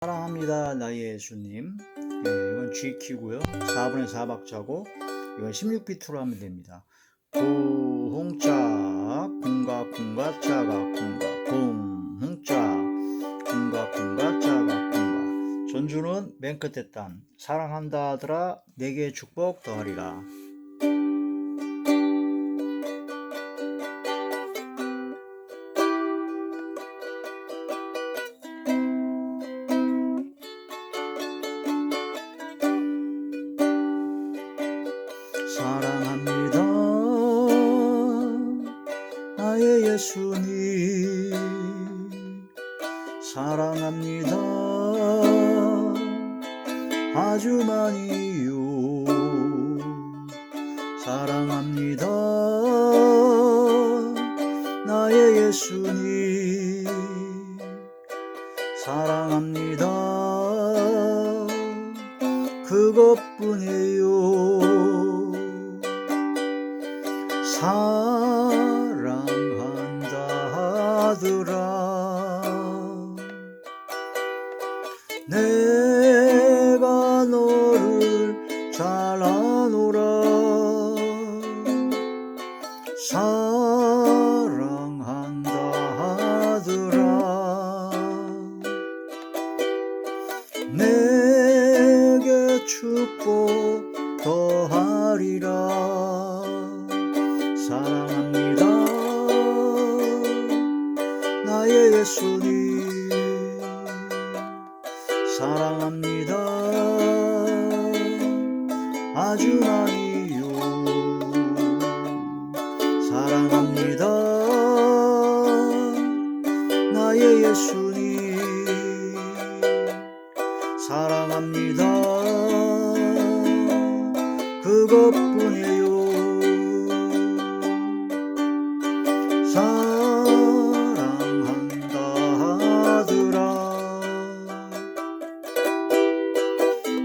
사랑합니다 나의 예수님. 이건 G키고요 4분의 4박자고 이건 16비트로 하면 됩니다. 공짝 공각 짜각 공각 공짝 공각 짜각 공각. 전주는 맨 끝에 단 사랑한다 하더라 내게 축복 더하리라. 사랑합니다 나의 예수님. 사랑합니다 아주 많이요. 사랑합니다 나의 예수님. 사랑합니다 그것뿐이에요. 사랑한다 하더라 내가 너를 잘 아노라. 사랑한다 하더라 내게 축복 더하리라. 사랑합니다 나의 예수님. 사랑합니다 아주 많이요. 사랑합니다 나의 예수님. 사랑합니다 그것뿐이에요. 사랑한다 하더라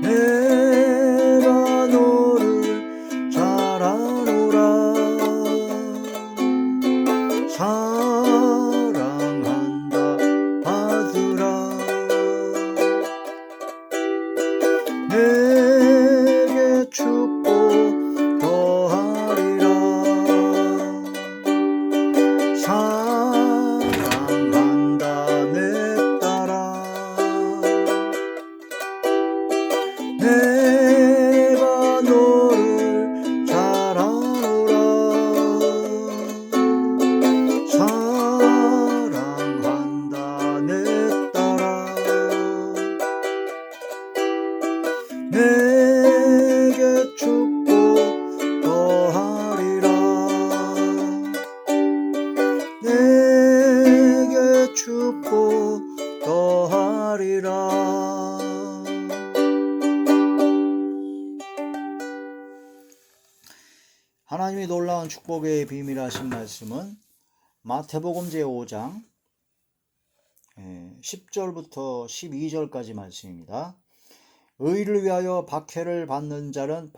내가 너를 잘 아노라. 사랑한다 하더라 내게 축복 더하리라. 사랑한다 내 딸아 내가 너를 잘 아노라. 사랑한다 내 딸아 내게 축복 더하리라. 내게 축복 더하리라. 하나님이 놀라운 축복의 비밀 하신 말씀은 마태복음 제5장 10절부터 12절까지 말씀입니다. 의를 위하여 박해를 받은 자는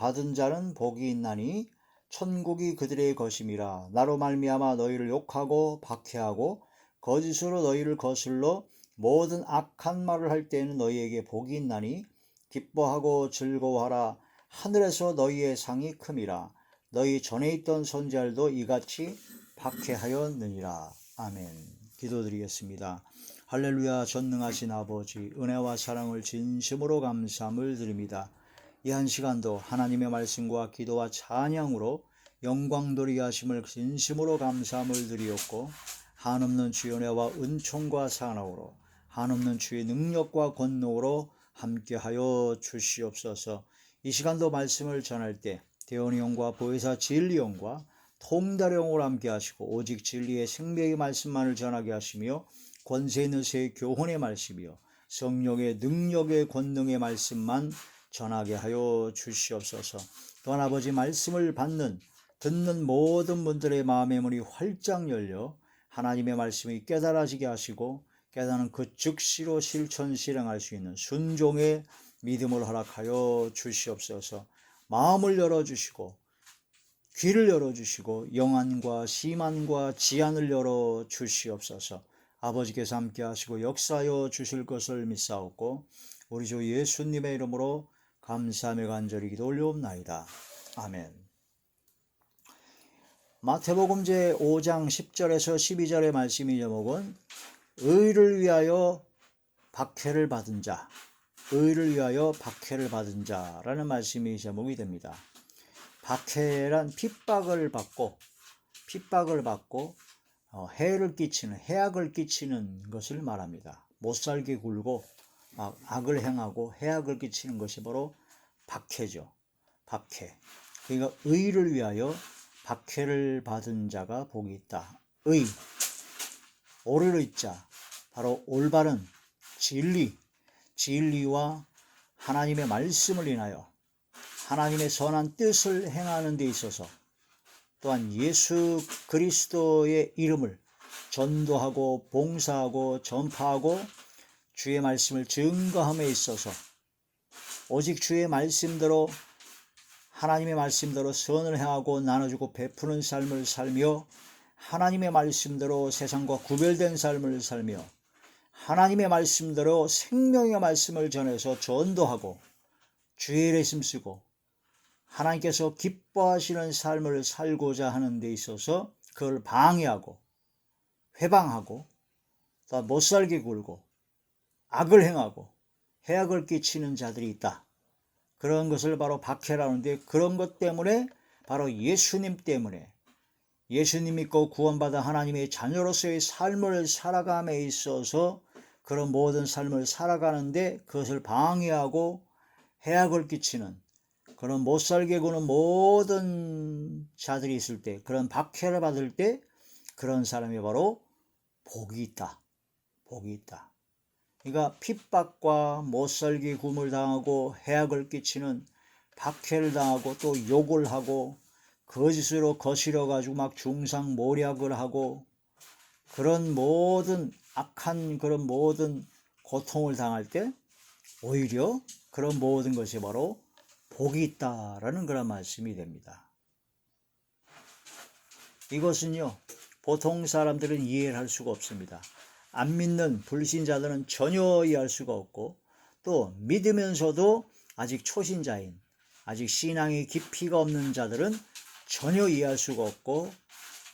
복이 있나니 천국이 그들의 것임이라. 나로 말미암아 너희를 욕하고 박해하고 거짓으로 너희를 거슬러 모든 악한 말을 할 때에는 너희에게 복이 있나니 기뻐하고 즐거워하라. 하늘에서 너희의 상이 큼이라. 너희 전에 있던 선지자들도 이같이 박해하였느니라. 아멘. 기도드리겠습니다. 할렐루야. 전능하신 아버지, 은혜와 사랑을 진심으로 감사함을 드립니다. 이 한 시간도 하나님의 말씀과 기도와 찬양으로 영광돌이 하심을 진심으로 감사함을 드리었고, 한없는 주의 은혜와 은총과 사랑으로 한없는 주의 능력과 권능으로 함께하여 주시옵소서. 이 시간도 말씀을 전할 때 대원이 형과 보혜사 진리 형과 통달의 형으로 함께 하시고 오직 진리의 생명의 말씀만을 전하게 하시며 권세 있는 새 교훈의 말씀이요 성령의 능력의 권능의 말씀만 전하게 하여 주시옵소서. 또한 아버지 말씀을 듣는 모든 분들의 마음의 문이 활짝 열려 하나님의 말씀이 깨달아지게 하시고 깨닫는 그 즉시로 실천 실행할 수 있는 순종의 믿음을 허락하여 주시옵소서. 마음을 열어주시고 귀를 열어주시고 영안과 심안과 지안을 열어주시옵소서. 아버지께서 함께 하시고 역사하여 주실 것을 믿사옵고 우리 주 예수님의 이름으로 감사하며 간절히 기도 올려옵나이다. 아멘. 마태복음 제5장 10절에서 12절의 말씀의 제목은 의를 위하여 박해를 받은 자, 의를 위하여 박해를 받은 자라는 말씀이 제목이 됩니다. 박해란 핍박을 받고 해를 끼치는, 해악을 끼치는 것을 말합니다. 못살게 굴고 악을 행하고 해악을 끼치는 것이 바로 박해죠. 박해. 그러니까 의를 위하여 박해를 받은 자가 복이 있다. 의, 옳을 의자, 바로 올바른 진리와 하나님의 말씀을 인하여 하나님의 선한 뜻을 행하는 데 있어서 또한 예수 그리스도의 이름을 전도하고 봉사하고 전파하고 주의 말씀을 증거함에 있어서 오직 주의 말씀대로 하나님의 말씀대로 선을 행하고 나눠주고 베푸는 삶을 살며 하나님의 말씀대로 세상과 구별된 삶을 살며 하나님의 말씀대로 생명의 말씀을 전해서 전도하고 주의 일에 힘쓰고 하나님께서 기뻐하시는 삶을 살고자 하는 데 있어서 그걸 방해하고 회방하고 또 못살게 굴고 악을 행하고 해악을 끼치는 자들이 있다. 그런 것을 바로 박해라는데, 그런 것 때문에 바로 예수님 때문에 예수님 믿고 구원받아 하나님의 자녀로서의 삶을 살아감에 있어서 그런 모든 삶을 살아가는데 그것을 방해하고 해악을 끼치는 그런 못살게 구는 모든 자들이 있을 때, 그런 박해를 받을 때 그런 사람이 바로 복이 있다. 복이 있다. 그러니까 핍박과 못살게 굼을 당하고 해악을 끼치는 박해를 당하고 또 욕을 하고 거짓으로 거스려 가지고 막 중상모략을 하고 그런 모든 악한 그런 모든 고통을 당할 때 오히려 그런 모든 것이 바로 복이 있다라는 그런 말씀이 됩니다. 이것은요, 보통 사람들은 이해를 할 수가 없습니다. 안 믿는 불신자들은 전혀 이해할 수가 없고, 또 믿으면서도 아직 초신자인, 아직 신앙의 깊이가 없는 자들은 전혀 이해할 수가 없고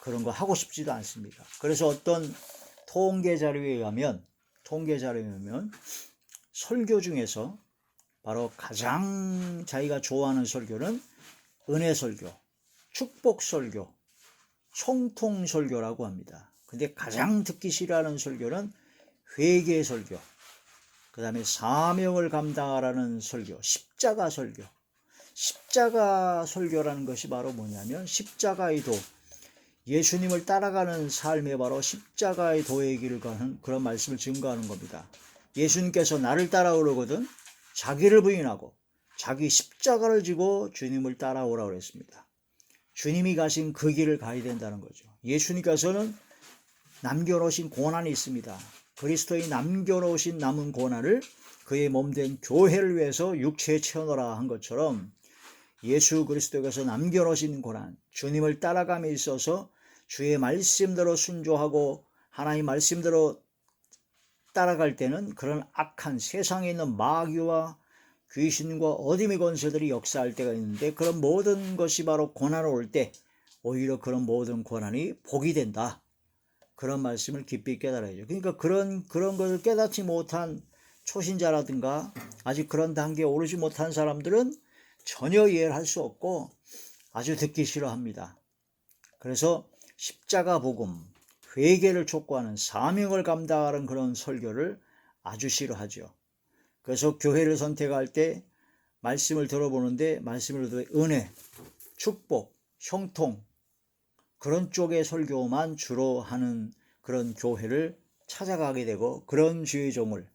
그런 거 하고 싶지도 않습니다. 그래서 어떤 통계 자료에 의하면 설교 중에서 바로 가장 자기가 좋아하는 설교는 은혜 설교, 축복 설교, 형통 설교라고 합니다. 근데 가장 듣기 싫어하는 설교는 회개 설교, 그 다음에 사명을 감당하라는 설교, 십자가 설교. 십자가 설교라는 것이 바로 뭐냐면 십자가의 도, 예수님을 따라가는 삶에 바로 십자가의 도의 길을 가는 그런 말씀을 증거하는 겁니다. 예수님께서 나를 따라오려거든 자기를 부인하고 자기 십자가를 지고 주님을 따라오라고 그랬습니다. 주님이 가신 그 길을 가야 된다는 거죠. 예수님께서는 남겨놓으신 고난이 있습니다. 그리스도의 남겨놓으신 남은 고난을 그의 몸된 교회를 위해서 육체에 채워넣으라 한 것처럼 예수 그리스도께서 남겨놓으신 고난, 주님을 따라감에 있어서 주의 말씀대로 순종하고 하나님 말씀대로 따라갈 때는 그런 악한 세상에 있는 마귀와 귀신과 어둠의 권세들이 역사할 때가 있는데, 그런 모든 것이 바로 고난을 올 때 오히려 그런 모든 고난이 복이 된다. 그런 말씀을 깊이 깨달아야죠. 그러니까 그런 것을 깨닫지 못한 초신자라든가 아직 그런 단계에 오르지 못한 사람들은 전혀 이해를 할 수 없고 아주 듣기 싫어합니다. 그래서 십자가 복음, 회개를 촉구하는 사명을 감당하는 그런 설교를 아주 싫어하죠. 그래서 교회를 선택할 때 말씀을 들어보는데 말씀을 들어 은혜, 축복, 형통 그런 쪽의 설교만 주로 하는 그런 교회를 찾아가게 되고 그런 주의 종을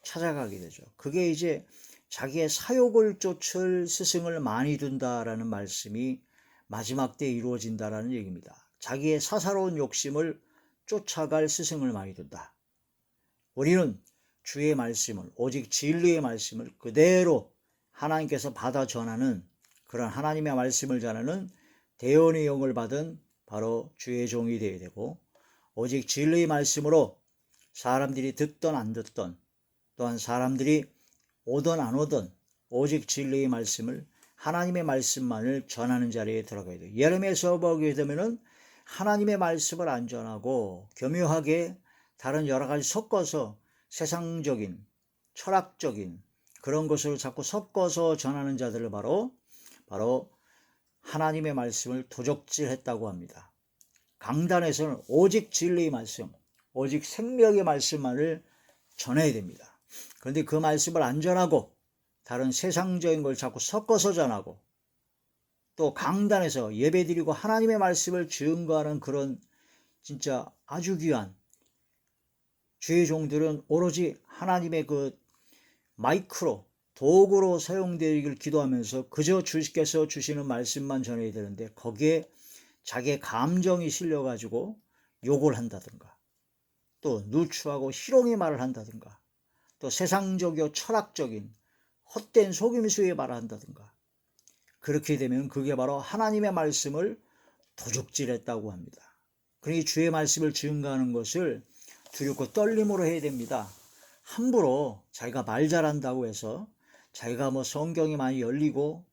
찾아가게 되죠. 그게 이제 자기의 사욕을 쫓을 스승을 많이 둔다라는 말씀이 마지막 때 이루어진다라는 얘기입니다. 자기의 사사로운 욕심을 쫓아갈 스승을 많이 둔다. 우리는 주의 말씀을, 오직 진리의 말씀을 그대로 하나님께서 받아 전하는 그런 하나님의 말씀을 전하는 대언의 영을 받은 바로 주의 종이 되어야 되고, 오직 진리의 말씀으로 사람들이 듣던 안 듣던, 또한 사람들이 오든 안 오든 오직 진리의 말씀을, 하나님의 말씀만을 전하는 자리에 들어가야 돼요. 예레미야서 보게 되면은 하나님의 말씀을 안 전하고 교묘하게 다른 여러 가지 섞어서 세상적인, 철학적인 그런 것을 자꾸 섞어서 전하는 자들을 바로 하나님의 말씀을 도적질했다고 합니다. 강단에서는 오직 진리의 말씀, 오직 생명의 말씀만을 전해야 됩니다. 그런데 그 말씀을 안 전하고 다른 세상적인 걸 자꾸 섞어서 전하고, 또 강단에서 예배드리고 하나님의 말씀을 증거하는 그런 진짜 아주 귀한 주의 종들은 오로지 하나님의 그 마이크로, 도구로 사용되기를 기도하면서 그저 주께서 주시는 말씀만 전해야 되는데, 거기에 자기의 감정이 실려가지고 욕을 한다든가, 또 누추하고 희롱의 말을 한다든가, 또 세상적이고 철학적인 헛된 속임수의 말을 한다든가, 그렇게 되면 그게 바로 하나님의 말씀을 도적질했다고 합니다. 그러니 주의 말씀을 증거하는 것을 두렵고 떨림으로 해야 됩니다. 함부로 자기가 말 잘한다고 해서, 자기가 뭐 성경이 많이 열리고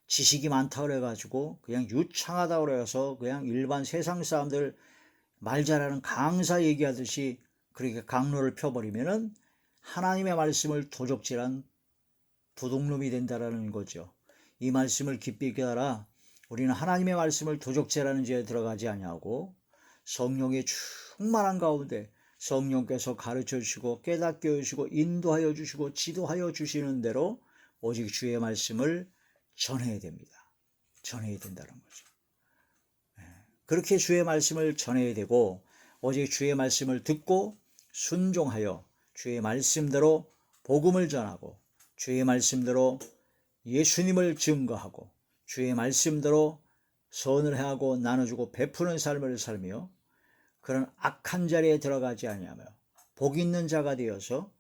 지식이 많다고 그래가지고 그냥 유창하다고 그래서 그냥 일반 세상 사람들 말 잘하는 강사 얘기하듯이 그렇게 강로를 펴버리면은 하나님의 말씀을 도적질한 도둑놈이 된다라는 거죠. 이 말씀을 깊이 깨달아 우리는 하나님의 말씀을 도적질하는 죄에 들어가지 아니하고 성령의 충만한 가운데 성령께서 가르쳐 주시고 깨닫게 해주시고 인도하여 주시고 지도하여 주시는 대로 오직 주의 말씀을 전해야 됩니다. 전해야 된다는 거죠. 그렇게 주의 말씀을 전해야 되고, 오직 주의 말씀을 듣고 순종하여 주의 말씀대로 복음을 전하고, 주의 말씀대로 예수님을 증거하고, 주의 말씀대로 선을 행하고 나눠주고 베푸는 삶을 살며, 그런 악한 자리에 들어가지 아니하며 복 있는 자가 되어서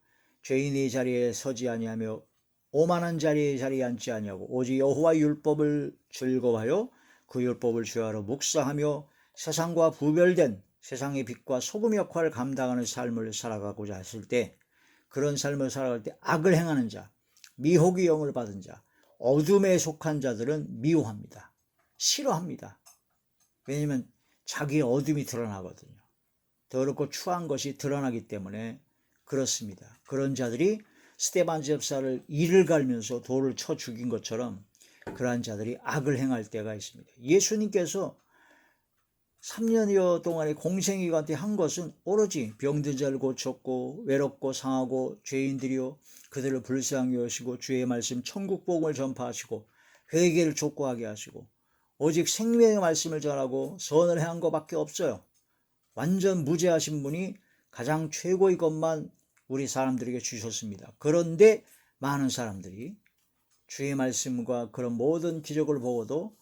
죄인의 자리에 서지 아니하며 오만한 자리에 앉지 아니하고 오직 여호와 율법을 즐거워하여 그 율법을 주야로 묵상하며 세상과 구별된 세상의 빛과 소금 역할을 감당하는 삶을 살아가고자 했을 때, 그런 삶을 살아갈 때 악을 행하는 자, 미혹의 영을 받은 자, 어둠에 속한 자들은 미워합니다. 싫어합니다. 왜냐하면 자기의 어둠이 드러나거든요. 더럽고 추한 것이 드러나기 때문에 그렇습니다. 그런 자들이 스데반 집사를 이를 갈면서 돌을 쳐 죽인 것처럼 그러한 자들이 악을 행할 때가 있습니다. 예수님께서 3년여 동안의 공생애한테 한 것은 오로지 병든 자를 고쳤고, 외롭고 상하고 죄인들이요 그들을 불쌍히 여시고, 주의 말씀 천국 복음을 전파하시고 회개를 촉구하게 하시고, 오직 생명의 말씀을 전하고 선을 행한 것밖에 없어요. 완전 무죄하신 분이 가장 최고의 것만 우리 사람들에게 주셨습니다. 그런데 많은 사람들이 주의 말씀과 그런 모든 기적을 보고도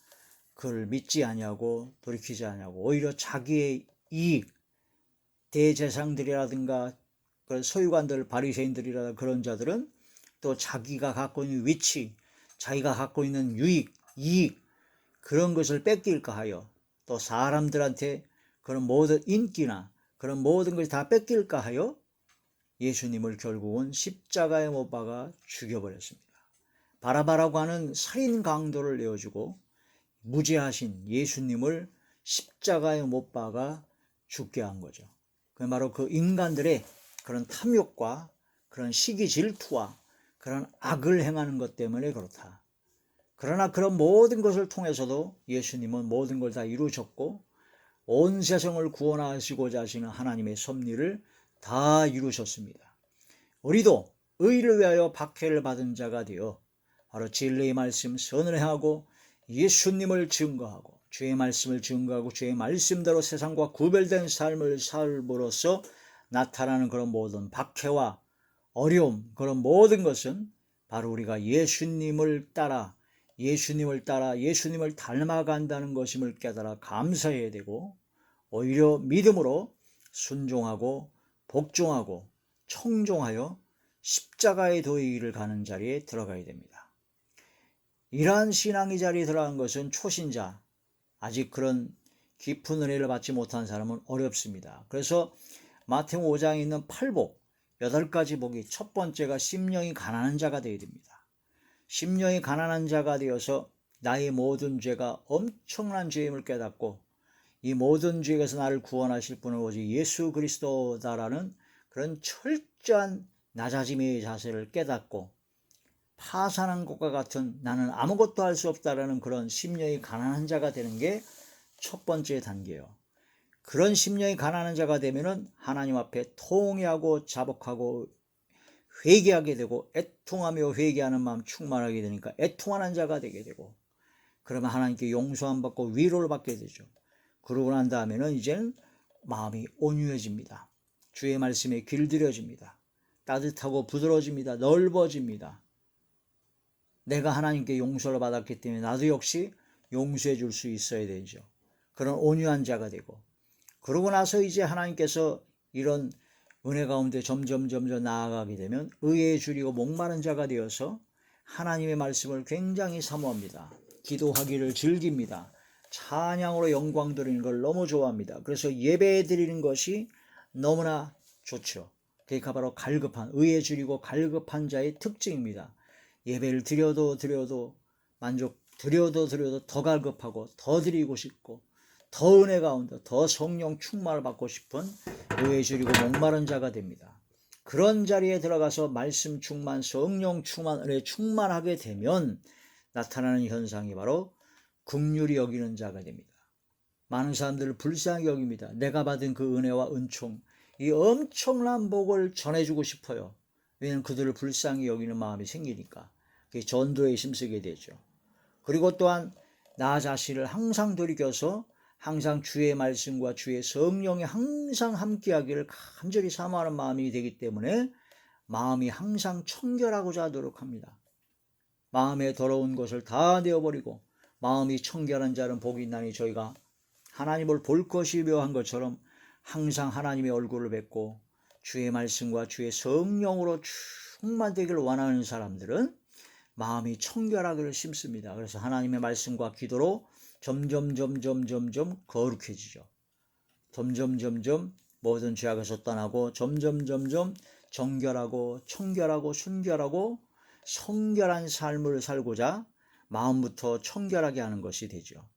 그를 믿지 아니하고 돌이키지 아니하고 오히려 자기의 이익, 대제사장들이라든가 그런 서유관들, 바리새인들이라든가 그런 자들은 또 자기가 갖고 있는 위치, 자기가 갖고 있는 유익, 이익, 그런 것을 뺏길까 하여, 또 사람들한테 그런 모든 인기나 그런 모든 것이 다 뺏길까 하여 예수님을 결국은 십자가에 못 박아 죽여버렸습니다. 바라바라고 하는 살인 강도를 내어주고 무죄하신 예수님을 십자가에 못 박아 죽게 한 거죠. 그 바로 그 인간들의 그런 탐욕과 그런 시기 질투와 그런 악을 행하는 것 때문에 그렇다. 그러나 그런 모든 것을 통해서도 예수님은 모든 걸 다 이루셨고, 온 세상을 구원하시고자 하시는 하나님의 섭리를 다 이루셨습니다. 우리도 의를 위하여 박해를 받은 자가 되어 바로 진리의 말씀 선을 행하고 예수님을 증거하고 주의 말씀을 증거하고 주의 말씀대로 세상과 구별된 삶을 삶으로써 나타나는 그런 모든 박해와 어려움, 그런 모든 것은 바로 우리가 예수님을 따라 예수님을 닮아간다는 것임을 깨달아 감사해야 되고, 오히려 믿음으로 순종하고 복종하고 청종하여 십자가의 도의 길을 가는 자리에 들어가야 됩니다. 이러한 신앙의 자리에 들어간 것은 초신자, 아직 그런 깊은 은혜를 받지 못한 사람은 어렵습니다. 그래서 마태복음 5장에 있는 8복, 8가지 복이 첫 번째가 심령이 가난한 자가 되어야 됩니다. 심령이 가난한 자가 되어서 나의 모든 죄가 엄청난 죄임을 깨닫고 이 모든 죄에서 나를 구원하실 분은 오직 예수 그리스도다라는 그런 철저한 낮아짐의 자세를 깨닫고 파산한 것과 같은 나는 아무것도 할 수 없다라는 그런 심령이 가난한 자가 되는 게 첫 번째 단계예요. 그런 심령이 가난한 자가 되면은 하나님 앞에 통회하고 자복하고 회개하게 되고 애통하며 회개하는 마음 충만하게 되니까 애통하는 자가 되게 되고, 그러면 하나님께 용서함 받고 위로를 받게 되죠. 그러고 난 다음에는 이제는 마음이 온유해집니다. 주의 말씀에 길들여집니다. 따뜻하고 부드러워집니다. 넓어집니다. 내가 하나님께 용서를 받았기 때문에 나도 역시 용서해 줄 수 있어야 되죠. 그런 온유한 자가 되고, 그러고 나서 이제 하나님께서 이런 은혜 가운데 점점 나아가게 되면 의에 줄이고 목마른 자가 되어서 하나님의 말씀을 굉장히 사모합니다. 기도하기를 즐깁니다. 찬양으로 영광 드리는 걸 너무 좋아합니다. 그래서 예배 드리는 것이 너무나 좋죠. 그러니까 바로 갈급한, 의에 줄이고 갈급한 자의 특징입니다. 예배를 드려도 드려도 더 갈급하고 더 드리고 싶고 더 은혜 가운데 더 성령 충만을 받고 싶은 의에 줄이고 목마른 자가 됩니다. 그런 자리에 들어가서 말씀 충만, 성령 충만, 은혜 충만하게 되면 나타나는 현상이 바로 긍휼히 여기는 자가 됩니다. 많은 사람들을 불쌍히 여깁니다. 내가 받은 그 은혜와 은총, 이 엄청난 복을 전해주고 싶어요. 왜냐하면 그들을 불쌍히 여기는 마음이 생기니까 전도에 힘쓰게 되죠. 그리고 또한 나 자신을 항상 돌이켜서 항상 주의 말씀과 주의 성령이 항상 함께하기를 간절히 사모하는 마음이 되기 때문에 마음이 항상 청결하고자 노력합니다. 마음에 더러운 것을 다 내어버리고 마음이 청결한 자는 복이 있나니 저희가 하나님을 볼 것이 묘한 것처럼 항상 하나님의 얼굴을 뵙고 주의 말씀과 주의 성령으로 충만되기를 원하는 사람들은 마음이 청결하기를 심습니다. 그래서 하나님의 말씀과 기도로 점점 거룩해지죠. 점점 모든 죄악에서 떠나고 점점 정결하고 청결하고 순결하고 성결한 삶을 살고자 마음부터 청결하게 하는 것이 되죠.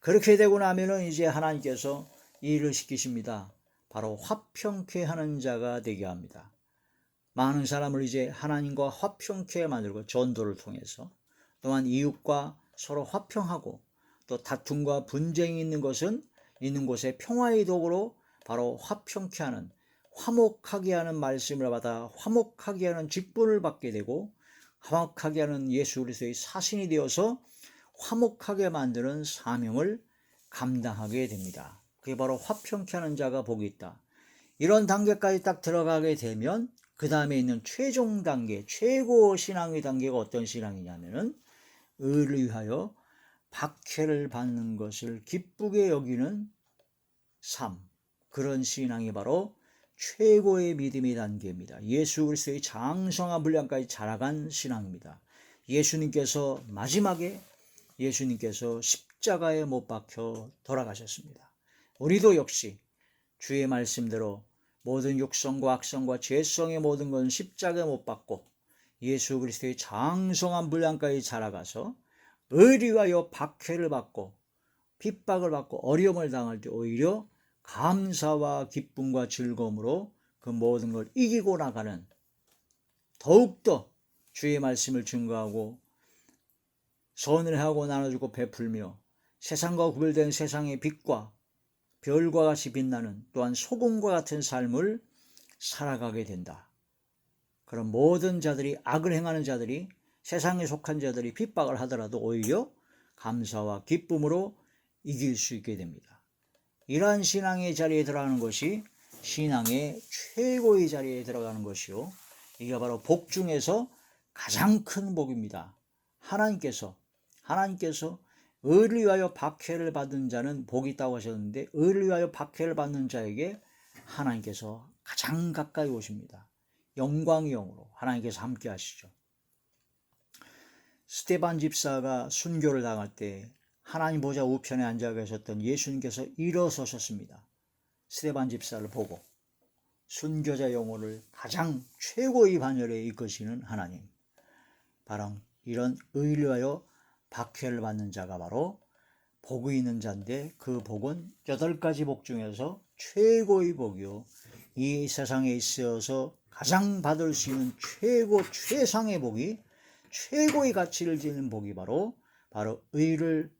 그렇게 되고 나면은 이제 하나님께서 이 일을 시키십니다. 바로 화평케 하는 자가 되게 합니다. 많은 사람을 이제 하나님과 화평케 만들고 전도를 통해서, 또한 이웃과 서로 화평하고 또 다툼과 분쟁이 있는 곳에 평화의 도구로 바로 화평케 하는, 화목하게 하는 말씀을 받아 화목하게 하는 직분을 받게 되고 화목하게 하는 예수 그리스도의 사신이 되어서 화목하게 만드는 사명을 감당하게 됩니다. 그게 바로 화평케 하는 자가 복이 있다. 이런 단계까지 딱 들어가게 되면 그 다음에 있는 최종 단계, 최고 신앙의 단계가 어떤 신앙이냐면은 의를 위하여 박해를 받는 것을 기쁘게 여기는 삶, 그런 신앙이 바로 최고의 믿음의 단계입니다. 예수 그리스도의 장성한 분량까지 자라간 신앙입니다. 예수님께서 마지막에 십자가에 못 박혀 돌아가셨습니다. 우리도 역시 주의 말씀대로 모든 육성과 악성과 죄성의 모든 것은 십자가에 못 박고 예수 그리스도의 장성한 분량까지 자라가서 의를 위하여 박해를 받고 핍박을 받고 어려움을 당할 때 오히려 감사와 기쁨과 즐거움으로 그 모든 걸 이기고 나가는, 더욱더 주의 말씀을 증거하고 선을 하고 나눠주고 베풀며 세상과 구별된 세상의 빛과 별과 같이 빛나는, 또한 소금과 같은 삶을 살아가게 된다. 그런 모든 자들이, 악을 행하는 자들이, 세상에 속한 자들이 핍박을 하더라도 오히려 감사와 기쁨으로 이길 수 있게 됩니다. 이러한 신앙의 자리에 들어가는 것이 신앙의 최고의 자리에 들어가는 것이요, 이게 바로 복 중에서 가장 큰 복입니다. 하나님께서 의를 위하여 박해를 받은 자는 복이 있다고 하셨는데, 의를 위하여 박해를 받는 자에게 하나님께서 가장 가까이 오십니다. 영광의 영으로 하나님께서 함께 하시죠. 스데반 집사가 순교를 당할 때 하나님 보좌 우편에 앉아 계셨던 예수님께서 일어서셨습니다. 스데반 집사를 보고 순교자 영혼을 가장 최고의 반열에 이끄시는 하나님. 바로 이런 의를 위하여 박해를 받는 자가 바로 복이 있는 자인데, 그 복은 8가지 복 중에서 최고의 복이요, 이 세상에 있어서 가장 받을 수 있는 최상의 복이, 최고의 가치를 지닌 복이 바로 의를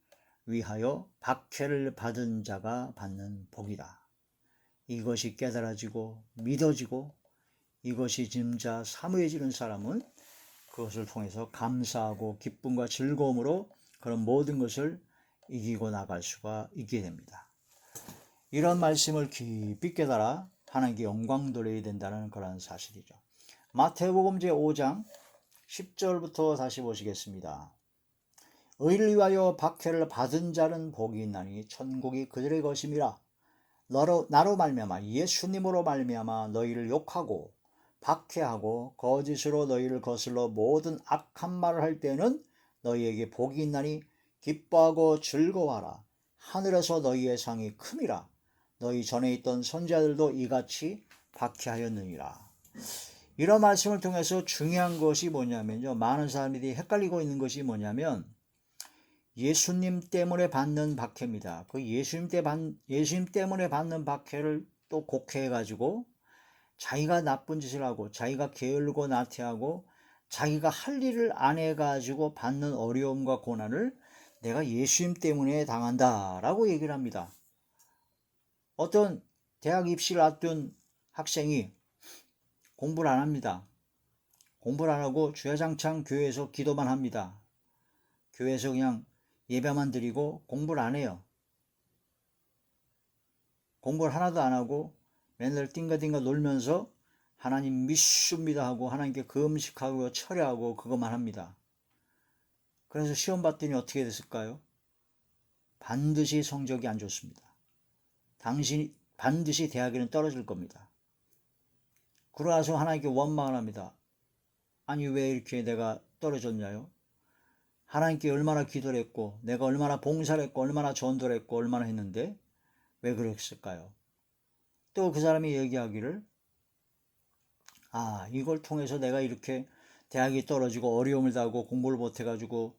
위하여 박해를 받은 자가 받는 복이다. 이것이 깨달아지고 믿어지고 이것이 진짜 사모해지는 사람은 그것을 통해서 감사하고 기쁨과 즐거움으로 그런 모든 것을 이기고 나갈 수가 있게 됩니다. 이런 말씀을 깊이 깨달아 하나님께 영광 돌려야 된다는 그런 사실이죠. 마태복음 제5장 10절부터 다시 보시겠습니다. 의를 위하여 박해를 받은 자는 복이 있나니 천국이 그들의 것임이라. 나로 말미암아 예수님으로 말미암아 너희를 욕하고 박해하고 거짓으로 너희를 거슬러 모든 악한 말을 할 때는 너희에게 복이 있나니 기뻐하고 즐거워하라. 하늘에서 너희의 상이 큼이라. 너희 전에 있던 선지자들도 이같이 박해하였느니라. 이런 말씀을 통해서 중요한 것이 뭐냐면요, 많은 사람들이 헷갈리고 있는 것이 뭐냐면 예수님 때문에 받는 박해입니다. 그 예수님 때문에 받는 박해를 또 곡해해가지고 자기가 나쁜 짓을 하고 자기가 게을르고 나태하고 자기가 할 일을 안 해가지고 받는 어려움과 고난을 내가 예수님 때문에 당한다 라고 얘기를 합니다. 어떤 대학 입시를 앞둔 학생이 공부를 안 합니다. 공부를 안 하고 주야장창 교회에서 기도만 합니다. 교회에서 그냥 예배만 드리고 공부를 안 해요. 공부를 하나도 안 하고 맨날 띵가띵가 놀면서 하나님 믿습니다 하고 하나님께 금식하고 철야하고 그것만 합니다. 그래서 시험 봤더니 어떻게 됐을까요? 반드시 성적이 안 좋습니다. 당신이 반드시 대학에는 떨어질 겁니다. 그러나서 하나님께 원망을 합니다. 아니 왜 이렇게 내가 떨어졌냐요? 하나님께 얼마나 기도를 했고 내가 얼마나 봉사를 했고 얼마나 전도를 했고 얼마나 했는데 왜 그랬을까요? 또 그 사람이 얘기하기를, 이걸 통해서 내가 이렇게 대학이 떨어지고 어려움을 당하고 공부를 못해가지고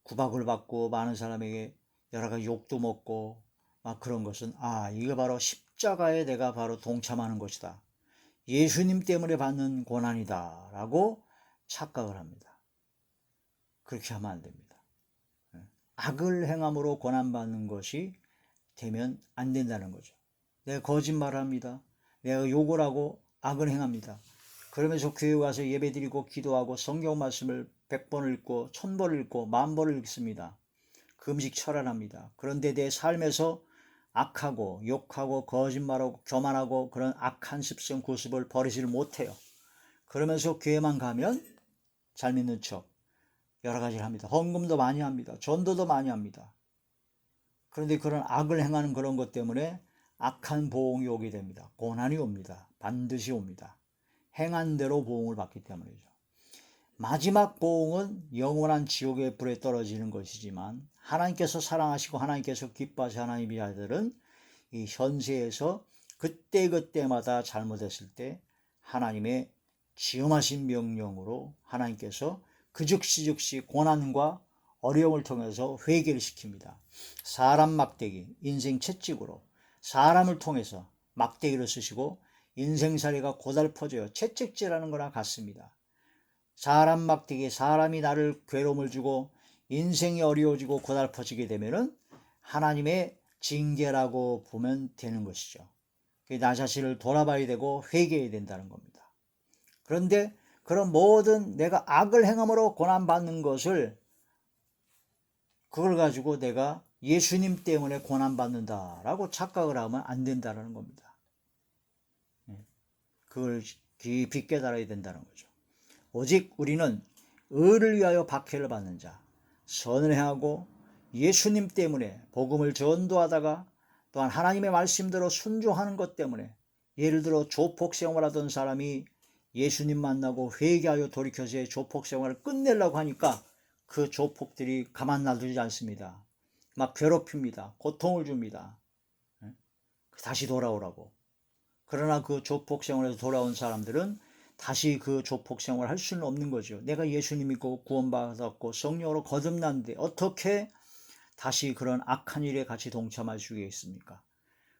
구박을 받고 많은 사람에게 여러 가지 욕도 먹고 막 그런 것은 이게 바로 십자가에 내가 바로 동참하는 것이다. 예수님 때문에 받는 고난이다 라고 착각을 합니다. 그렇게 하면 안 됩니다. 악을 행함으로 고난받는 것이 되면 안 된다는 거죠. 내가 거짓말을 합니다. 내가 욕을 하고 악을 행합니다. 그러면서 교회 와서 예배드리고 기도하고 성경 말씀을 100번을 읽고 1000번을 읽고 10,000번을 읽습니다. 금식 철안합니다. 그런데 내 삶에서 악하고 욕하고 거짓말하고 교만하고 그런 악한 습성 구습을 버리지를 못해요. 그러면서 교회만 가면 잘 믿는 척 여러 가지를 합니다. 헌금도 많이 합니다. 전도도 많이 합니다. 그런데 그런 악을 행하는 그런 것 때문에 악한 보응이 오게 됩니다. 고난이 옵니다. 반드시 옵니다. 행한 대로 보응을 받기 때문이죠. 마지막 보응은 영원한 지옥의 불에 떨어지는 것이지만 하나님께서 사랑하시고 하나님께서 기뻐하시는 하나님의 아들은 이 현세에서 그때그때마다 잘못했을 때 하나님의 지엄하신 명령으로 하나님께서 그 즉시 고난과 어려움을 통해서 회개를 시킵니다. 사람 막대기, 인생 채찍으로 사람을 통해서 막대기를 쓰시고 인생살이가 고달퍼져요. 채찍질하는 거랑 같습니다. 사람 막대기, 사람이 나를 괴로움을 주고 인생이 어려워지고 고달퍼지게 되면은 하나님의 징계라고 보면 되는 것이죠. 나 자신을 돌아봐야 되고 회개해야 된다는 겁니다. 그런데 그런 모든 내가 악을 행함으로 고난받는 것을 그걸 가지고 내가 예수님 때문에 고난받는다라고 착각을 하면 안 된다는 겁니다. 그걸 깊이 깨달아야 된다는 거죠. 오직 우리는 의를 위하여 박해를 받는 자, 선을 행하고 예수님 때문에 복음을 전도하다가 또한 하나님의 말씀대로 순종하는 것 때문에, 예를 들어 조폭 생활하던 사람이 예수님 만나고 회개하여 돌이켜서 조폭 생활을 끝내려고 하니까 그 조폭들이 가만 놔두지 않습니다. 막 괴롭힙니다. 고통을 줍니다. 다시 돌아오라고. 그러나 그 조폭 생활에서 돌아온 사람들은 다시 그 조폭 생활을 할 수는 없는 거죠. 내가 예수님 믿고 구원받았고 성령으로 거듭났는데 어떻게 다시 그런 악한 일에 같이 동참할 수 있습니까?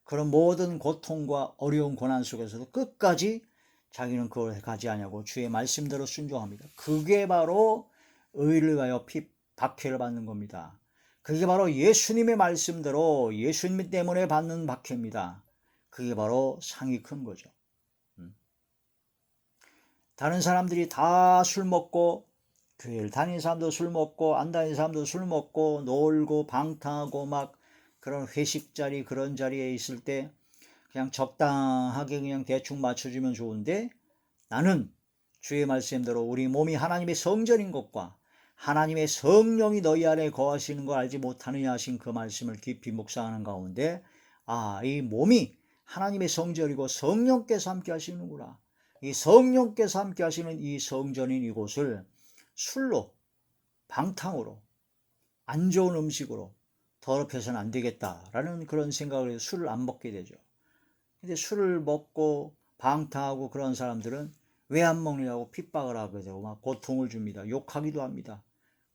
그런 모든 고통과 어려운 고난 속에서도 끝까지 자기는 그걸 가지 않냐고 주의 말씀대로 순종합니다. 그게 바로 의를 위하여 박해를 받는 겁니다. 그게 바로 예수님의 말씀대로 예수님 때문에 받는 박해입니다. 그게 바로 상이 큰 거죠. 다른 사람들이 다 술 먹고 교회를 다니는 사람도 술 먹고 안 다니는 사람도 술 먹고 놀고 방탕하고 막 그런 회식 자리 그런 자리에 있을 때 그냥 적당하게 그냥 대충 맞춰주면 좋은데 나는 주의 말씀대로 우리 몸이 하나님의 성전인 것과 하나님의 성령이 너희 안에 거하시는 걸 알지 못하느냐 하신 그 말씀을 깊이 묵상하는 가운데 이 몸이 하나님의 성전이고 성령께서 함께 하시는구나. 이 성령께서 함께 하시는 이 성전인 이곳을 술로 방탕으로 안 좋은 음식으로 더럽혀서는 안 되겠다라는 그런 생각을 해서 술을 안 먹게 되죠. 근데 술을 먹고 방탕하고 그런 사람들은 왜 안 먹느냐고 핍박을 하게 되고 막 고통을 줍니다. 욕하기도 합니다.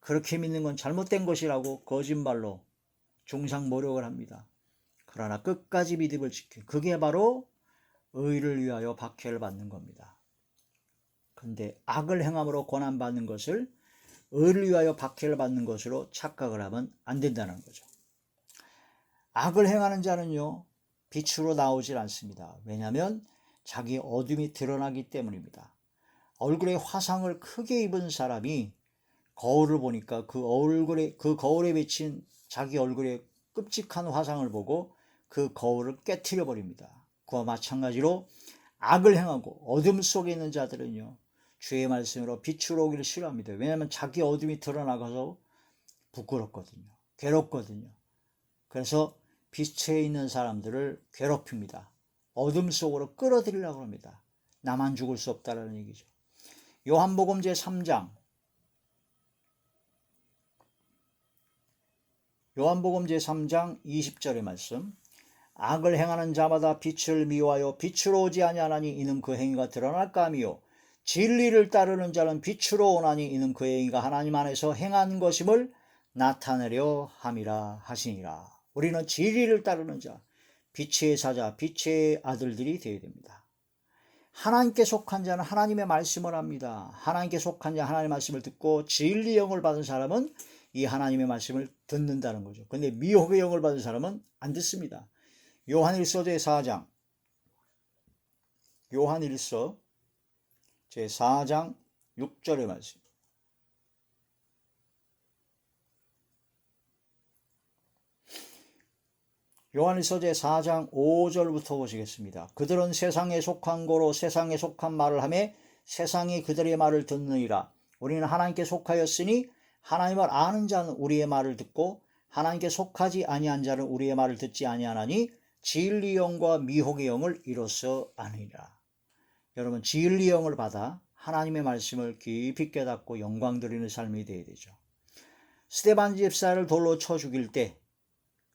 그렇게 믿는 건 잘못된 것이라고 거짓말로 중상모욕을 합니다. 그러나 끝까지 믿음을 지켜 그게 바로 의를 위하여 박해를 받는 겁니다. 근데 악을 행함으로 고난받는 것을 의를 위하여 박해를 받는 것으로 착각을 하면 안 된다는 거죠. 악을 행하는 자는요 빛으로 나오질 않습니다. 왜냐하면 자기 어둠이 드러나기 때문입니다. 얼굴에 화상을 크게 입은 사람이 거울을 보니까 그 거울에 비친 자기 얼굴에 끔찍한 화상을 보고 그 거울을 깨트려 버립니다. 그와 마찬가지로 악을 행하고 어둠 속에 있는 자들은요 주의 말씀으로 빛으로 오기를 싫어합니다. 왜냐하면 자기 어둠이 드러나가서 부끄럽거든요. 괴롭거든요. 그래서 빛에 있는 사람들을 괴롭힙니다. 어둠 속으로 끌어들이려고 합니다. 나만 죽을 수 없다라는 얘기죠. 요한복음 제3장 요한복음 제3장 20절의 말씀 악을 행하는 자마다 빛을 미워하여 빛으로 오지 아니하나니 이는 그 행위가 드러날까 하미요 진리를 따르는 자는 빛으로 오나니 이는 그 행위가 하나님 안에서 행한 것임을 나타내려 함이라 하시니라. 우리는 진리를 따르는 자, 빛의 사자, 빛의 아들들이 되어야 됩니다. 하나님께 속한 자는 하나님의 말씀을 합니다. 하나님께 속한 자 하나님의 말씀을 듣고 진리의 영을 받은 사람은 이 하나님의 말씀을 듣는다는 거죠. 근데 미혹의 영을 받은 사람은 안 듣습니다. 요한일서 제4장 요한일서 제4장 6절의 말씀 요한일서 제4장 5절부터 보시겠습니다. 그들은 세상에 속한 거로 세상에 속한 말을 하며 세상이 그들의 말을 듣느니라. 우리는 하나님께 속하였으니 하나님을 아는 자는 우리의 말을 듣고 하나님께 속하지 아니한 자는 우리의 말을 듣지 아니하나니 진리의 영과 미혹의 영을 이로써 아느니라. 여러분 진리의 영을 받아 하나님의 말씀을 깊이 깨닫고 영광 드리는 삶이 되어야 되죠. 스데반 집사를 돌로 쳐 죽일 때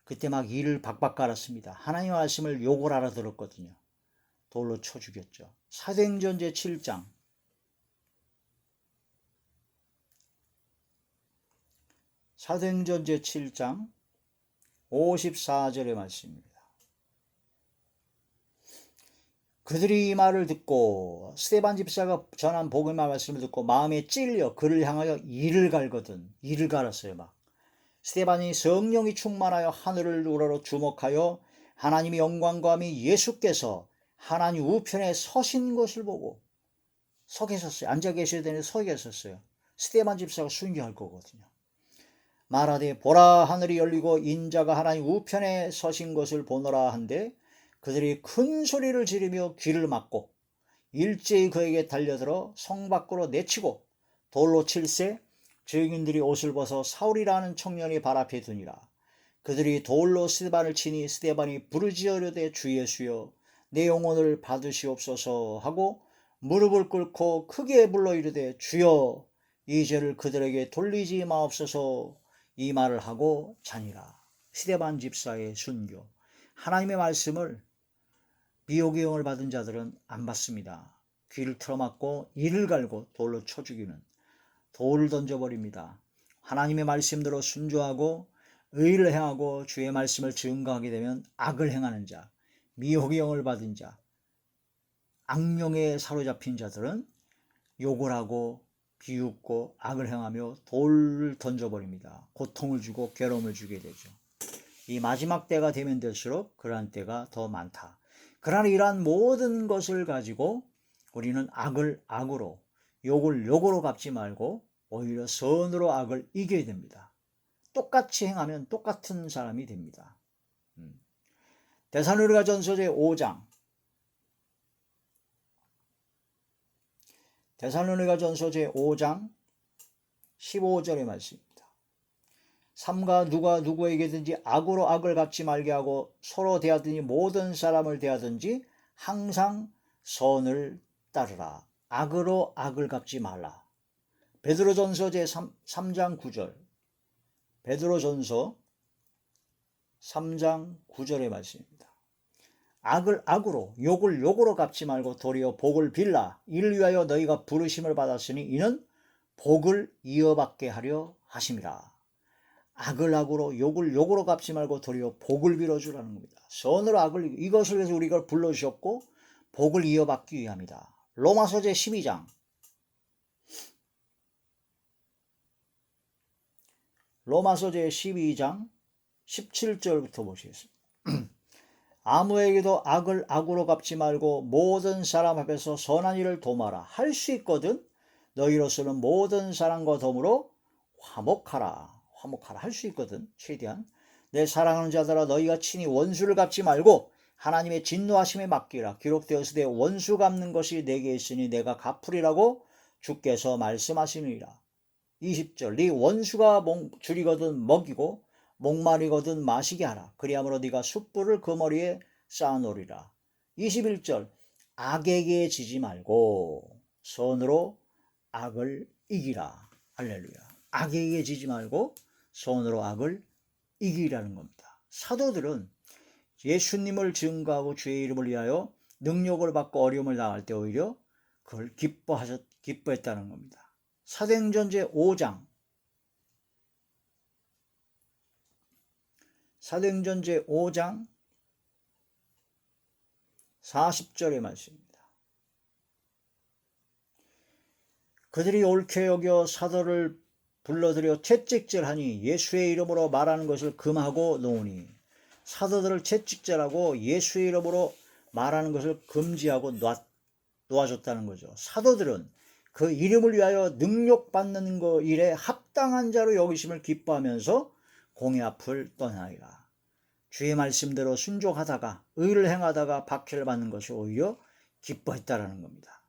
그때 막 이를 박박 갈았습니다. 하나님의 말씀을 욕을 알아들었거든요. 돌로 쳐 죽였죠. 사도행전 제7장 사도행전 제7장 54절의 말씀입니다. 그들이 이 말을 듣고 스데반 집사가 전한 복음의 말씀을 듣고 마음에 찔려 그를 향하여 이를 갈거든 이를 갈았어요. 막 스데반이 성령이 충만하여 하늘을 우러러 주목하여 하나님의 영광과 함이 예수께서 하나님 우편에 서신 것을 보고 서 계셨어요. 앉아 계셔야 되는데 서 계셨어요. 스데반 집사가 순교할 거거든요. 말하되 보라 하늘이 열리고 인자가 하나님 우편에 서신 것을 보노라 한데 그들이 큰 소리를 지르며 귀를 막고 일제히 그에게 달려들어 성 밖으로 내치고 돌로 칠세 증인들이 옷을 벗어 사울이라는 청년이 발 앞에 두니라. 그들이 돌로 스데반을 치니 스데반이 부르짖으려되 주 예수여 내 영혼을 받으시옵소서 하고 무릎을 꿇고 크게 불러 이르되 주여 이 죄를 그들에게 돌리지 마옵소서 이 말을 하고 자니라. 스데반 집사의 순교. 하나님의 말씀을 미혹의 영을 받은 자들은 안 받습니다. 귀를 틀어막고 이를 갈고 돌로 쳐 죽이는, 돌을 던져버립니다. 하나님의 말씀대로 순종하고 의를 행하고 주의 말씀을 증거하게 되면 악을 행하는 자, 미혹의 영을 받은 자, 악령에 사로잡힌 자들은 욕을 하고 비웃고 악을 행하며 돌을 던져버립니다. 고통을 주고 괴로움을 주게 되죠. 이 마지막 때가 되면 될수록 그러한 때가 더 많다. 그러나 이러한 모든 것을 가지고 우리는 악을 악으로, 욕을 욕으로 갚지 말고 오히려 선으로 악을 이겨야 됩니다. 똑같이 행하면 똑같은 사람이 됩니다. 데살로니가전서 제5장 데살로니가전서 제5장 15절의 말씀입니다. 삼가 누가 누구에게든지 악으로 악을 갚지 말게 하고 서로 대하든지 모든 사람을 대하든지 항상 선을 따르라. 악으로 악을 갚지 말라. 베드로전서 제3장 9절 베드로전서 3장 9절의 말씀입니다. 악을 악으로 욕을 욕으로 갚지 말고 도리어 복을 빌라. 이를 위하여 너희가 부르심을 받았으니 이는 복을 이어받게 하려 하심이라. 악을 악으로 욕을 욕으로 갚지 말고 도리어 복을 빌어주라는 겁니다. 선으로 악을, 이것을 위해서 우리가 불러주셨고 복을 이어받기 위함이다. 로마서 제12장 로마서 제12장 17절부터 보시겠습니다. 아무에게도 악을 악으로 갚지 말고 모든 사람 앞에서 선한 일을 도마라. 할 수 있거든 너희로서는 모든 사람과 더불어 화목하라. 화목하라. 할 수 있거든. 최대한 내 사랑하는 자들아 너희가 친히 원수를 갚지 말고 하나님의 진노하심에 맡기라. 기록되었으되 원수 갚는 것이 내게 있으니 내가 갚으리라고 주께서 말씀하시느니라. 20절 네 원수가 줄이거든 먹이고 목마르거든 마시게 하라. 그리함으로 네가 숯불을 그 머리에 쌓아놓으리라. 21절 악에게 지지 말고 선으로 악을 이기라. 할렐루야. 악에게 지지 말고 선으로 악을 이기라는 겁니다. 사도들은 예수님을 증거하고 주의 이름을 위하여 능력을 받고 어려움을 당할 때 오히려 그걸 기뻐했다는 겁니다. 사도행전 제5장 사도행전 제5장 40절의 말씀입니다. 그들이 옳게 여겨 사도를 불러들여 채찍질하니 예수의 이름으로 말하는 것을 금하고 놓으니, 사도들을 채찍질하고 예수의 이름으로 말하는 것을 금지하고 놓아줬다는 거죠. 사도들은 그 이름을 위하여 능력받는 거 일에 합당한 자로 여기심을 기뻐하면서 공의 앞을 떠나니라. 주의 말씀대로 순종하다가 의를 행하다가 박해를 받는 것이 오히려 기뻐했다라는 겁니다.